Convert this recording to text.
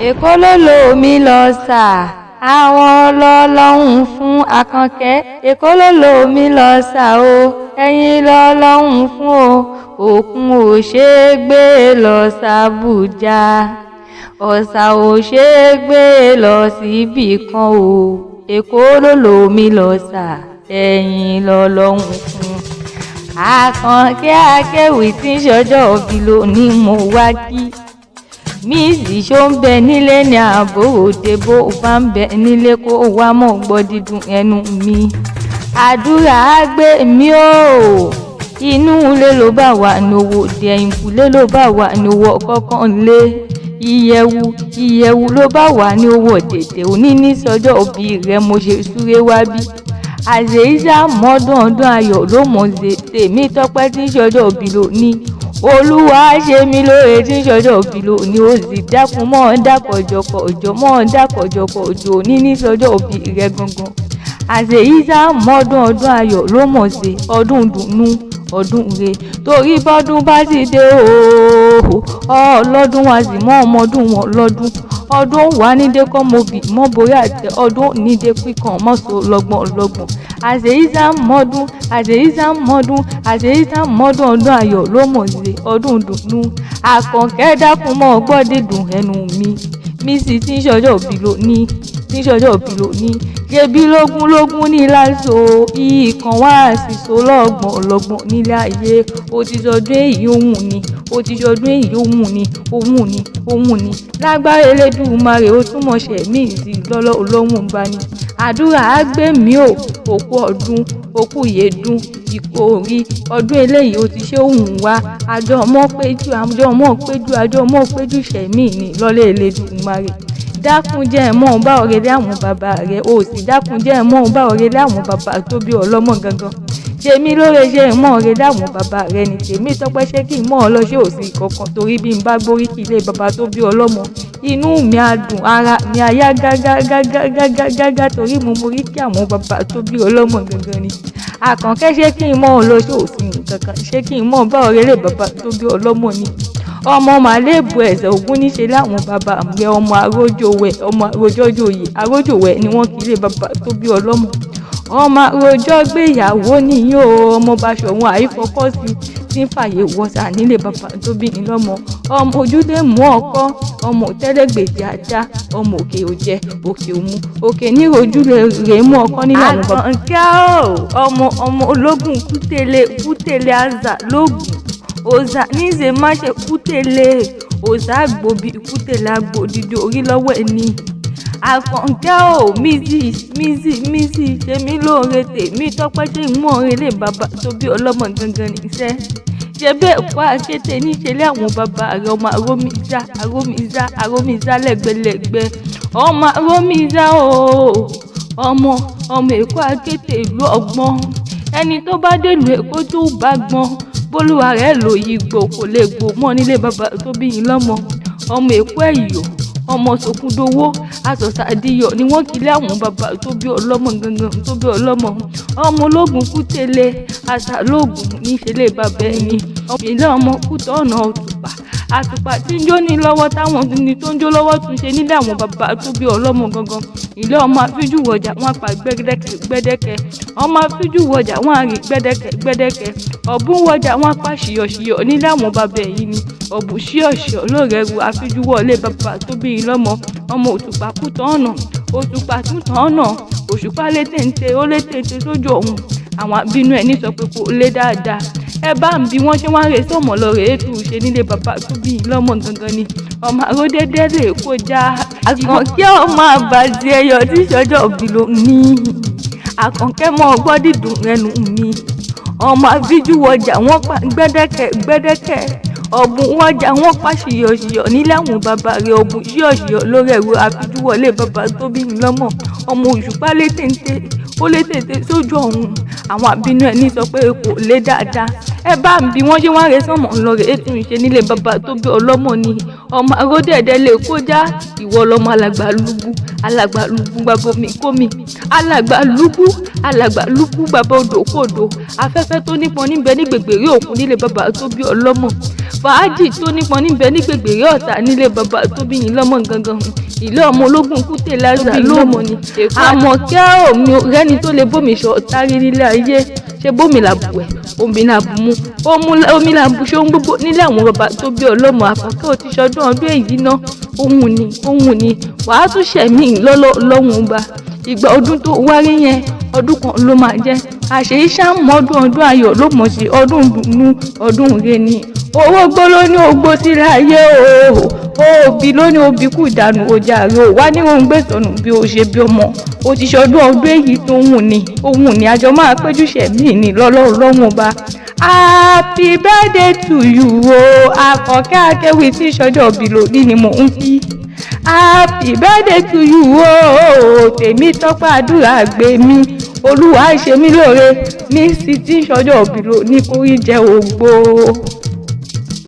Èkó ló lò mí lọ sà, àwọn lọ́lọ́hún fún Àkànkẹ́. Èkó ló lò mí lọ sà o, ẹ̀yin lọ́lọ́hún fún o. Òkun ò ṣe é gbé lọ s'Àbújá, ọ̀sà ò ṣe é gbé lọ síbì kan o. Èkó ló lò mí lọ sà, ẹ̀yin lọ́lọ́hún fún. Àkànkẹ́ akéwì tí ń ṣọjọ́ òbí lónìí mo wá kí. Míìsì ṣó ń bẹ nílé ní àbòròdé, bó bá ń bẹ nílé kó wá mọ̀ gbọ́ dídùn ẹnu mi. Àdúrà á gbé mi o, inú ilé ló bá wà nówó, dẹ̀yìnkùlé ló bá wà nówó kọ́kàn lé. Ìyẹ̀wù ló bá wà ní owó tètè òní ní sọjọ́ òbí rẹ̀ mo ṣe súré wá bí. Àṣèyíṣà mọ́dún ọdún ayọ̀ ló mọ̀ ṣe tèmi Tọ́pẹ́ tí ń ṣọjọ́ òbí lónìí. Olúwa ṣe mí lóore tí ń ṣọjọ́ òbí lónìí, ó sì dákun mọ́ dákọ̀jọkọ̀ òjò mọ́ dákọ̀jọkọ̀ òjò òní ní sọjọ́ òbí rẹ̀ gangan. Àṣèyíṣà mọ́dún ọdún ayọ̀ ló mọ̀ ṣe ọdún dùnnú ọdún re, torí bọ́dún bá ti dé ooo ọlọ́dún wa sì mọ́ ọmọdún wọn lọ́dún. Ọdún wà nídé kọ́ mo bì mọ́ borí àtẹ, ọdún nídé píkan mọ́sọ lọ́gbọ̀n. Àṣèyíṣà mọ́dún ọdún ayọ̀ ló mọ̀ ṣe ọdún dùnnú. Àkànkẹ́ dákun mọ́ gbọ́ dídùn ẹnu mi. Míìsì tí ń ṣọjọ́ òbí lónìí. Ṣebí lógún ní láṣọ ìkan wá àṣìṣò lọ́gbọ̀n nílé ayé. Ó ti ṣọdún èyí òun ni. Lágbára Elédùmarè ó túmọ̀ ṣẹ̀ mí sí lọ́lọ́ Ọlọ́run bá ní. Àdúrà á gbé mi o, òkú ọdún, òkú ìyèdún, ìkórè ọdún eléyìí ó ti ṣe òun wá. Àjọ ọmọ péjú ṣẹ̀mí ni lọ́lọ́ Elédùmarè. Dákun jẹ́ mọ́ bá ọ̀rẹ́ lé àwọn bàbá rẹ̀, ó sì dákun jẹ́ mọ́ bá ọ̀rẹ́ lé àwọn bàbá tó bí ọlọ́mọ gangan. Ṣé mi lóore ṣe mọ́ ọ̀rẹ́ lé àwọn bàbá rẹ̀ ní tèmi Tọ́pẹ́ ṣé kí n mọ́ ọ lọ ṣé ò sí kankan, torí bí n bá gbórí kí ilé bàbá tó bí ọlọ́mọ inú mi á dùn, ara mi á yá gágá torí mo mórí kí àwọn bàbá tó bí ọlọ́mọ gangan ni. Àkànkẹ́ ṣé kí n mọ́ ọ lọ ṣé ò sí kankan, ṣé kí n mọ́ bá ọ̀rẹ́ lé bàbá tó bí ọlọ́mọ ni. Ọmọ màlẹ́bù ẹ̀sẹ̀ ògún níṣe láwọn bàbá rẹ̀, ọmọ àrójòwẹ̀ ni wọ́n kì í lé bàbá tó bí ọlọ́mọ. Ọmọ àròjọ gbéyàwó nìyí o, ọmọ Baṣọ̀run àìfọkọ́ sí tí ń fàyè wọ̀sà nílé bàbá tó bí ní lọ́mọ. Ọmọ ojúlé mú ọkọ́, ọmọ òtẹ́lẹ̀gbèjì ajá, ọmọ òkè òjẹ òkè òmu, òkè ní ojúlé rẹ̀ mú ọkọ́ nílé àwọn bàbá. Àkànkẹ́ ọmọ ológun kútèlé àzà lóògùn. Òòṣà níṣe má ṣe kútèlé, òòṣà gbòbí kútèlé àgbò dídí orí lọ́wọ́ ẹni. Àkànkẹ́ mísì ṣe mí lóore tèmi Tọ́pẹ́ ṣe ń mọ̀ ọ́rẹ́ lé bàbá tó bí ọlọ́mọ gangan níṣẹ́. Ṣé bẹ́ẹ̀ kọ́ àkété níṣẹ́lẹ̀ àwọn bàbá rẹ̀, ọmọ àrómísà lẹ́gbẹ̀lẹ́gbẹ̀. Ọmọ àrómísà ooo, ọmọ Èkó àkété ìlú ọgbọ́n. Ẹni tó bá dèlù Èkó tó bá gbọ́n, bólúwa rẹ̀ lò yí gbò kò lè gbò mọ́ nílé bàbá tó bí yín lọ́mọ. Ọmọ Èkó ẹ̀yọ̀, ọmọ Sòkúndowó, Àsọ̀sàdìyọ̀ ni wọ́n kì í lé àwọn bàbá tó bí ọlọ́mọ gangan tó bí ọlọ́mọ. Ọmọ ológun kútèlé àṣà lóògùn níṣẹ́lẹ̀ bàbá ẹni. Ilé ọmọ kútọ̀ ọ̀nà àtùpà tí ń jó ní lọ́wọ́ táwọn ní tó ń jó lọ́wọ́ tún ṣe nílé àwọn bàbá tó bí ọlọ́mọ gangan. Ilé ọmọ afíjú wọjà wọn pa gbẹ́dẹ́kẹ́, ọmọ afíjú wọjà wọn àrí gbẹ́dẹ́kẹ́, ọ̀bùn wọjà wọn pa ṣìyọ̀ṣìyọ̀ nílé àwọn bàbá ẹ̀yìn ni. Ọ̀bùn ṣíọ̀ṣìyọ̀ lóore ru afíjú wọlé bàbá tó bí lọ́mọ. Ọmọ òtùpà kútọ̀ ọ̀nà, òtùpà tútọ̀ ọ̀nà, òṣùpá létéńté ó létéńté sójú ọ̀hún. Àwọn abínú ẹni sọ pé kò lé dáadáa. Ẹ bá ń bí wọ́n ṣe wá rè sọ́mọ lọ rèé tù ṣe nílé bàbá tó bí lọ́mọ gangan ni. Ọmọ àródédé lè kó já. Àkànkẹ́ ọmọ àbàdì ẹyọ tí ṣọjọ́ òbí lónìí. Àkànkẹ́ mọ́ gbọ́ dídùn ẹnu mi. Ọmọ àfíjú wọjà wọ́n pa gbẹ́dẹ́kẹ́, ọ̀bùn wọjà wọ́n pa ṣìyọ̀ṣìyọ̀ nílé àwọn bàbá rẹ̀, ọ̀bùn ṣíọ̀ṣìyọ̀ lórí ẹ̀rọ àfíjú wọlé bàbá tó bí lọ́mọ. Ọmọ òṣùpá létéńté ó létéńté sójú ọ̀hún. Àwọn àbínú ẹni sọ pé kò lé dáadáa. Ẹ bá ń bí wọ́n ṣe wá rè sọ́mọ lọ rèé tún ṣe nílé bàbá tó bí ọlọ́mọ ni. Ọmọ àródẹ̀dẹ̀ lè kó já, ìwọ lọmọ alàgbà lúgbú. alàgbàlúgbú bàbá omi kómi, alàgbàlúgbú bàbá odò kòdò, afẹ́fẹ́ tó nípọn níbẹ̀ ní gbègbèrè òkun nílé bàbá tó bí ọlọ́mọ, fàájì tó nípọn níbẹ̀ ní gbègbèrè ọ̀tà nílé bàbá tó bí yín lọ́mọ gangan, ilé ọmọ ológun kútè lázà lómọ ni. Àmọ̀kẹ́ omi rẹ́ni tó lè bómi ṣọ tárí nílé ayé, ṣe bómi làbù ẹ̀, omi làbù mu, omi làbù ṣe ohun gbogbo nílé àwọn bàbá tó bí ọlọ́mọ. Àkànkẹ́ ò ti ṣọdún ọdún èyí ná, ohun ni wàá tún ṣẹ̀mí lọ́wọ́n ọba. Ìgbà ọdún tó wárí yẹn ọdún kan ló máa jẹ́, àṣeyí ṣàmọ́dún ọdún ayọ̀ ló mọ̀ sí, ọdún dùnú ọdún ire ni. Owó gbó ló ní ogbó sílẹ̀ ayé òbí ló ní obì kù dànù ọjà rẹ̀ ò wá ní òun gbé sọnù bí o ṣe bí ọmọ. O ti ṣọdún ọdún èyí tó ohun ni àjọ máa péjú ṣẹ̀mí ní lọ́wọ́n ọba. Happy birthday to you o, Àkànkẹ́ Akéwì tí ìṣọjọ́ òbí lòdì ni mò ń kí. Happy birthday to you o, Tèmítọ́pẹ́ àdúrà gbé mi, Olúwa ṣe mí lóore ní sí tí ìṣọjọ́ òbí lòdì kórí jẹ́ ògbó.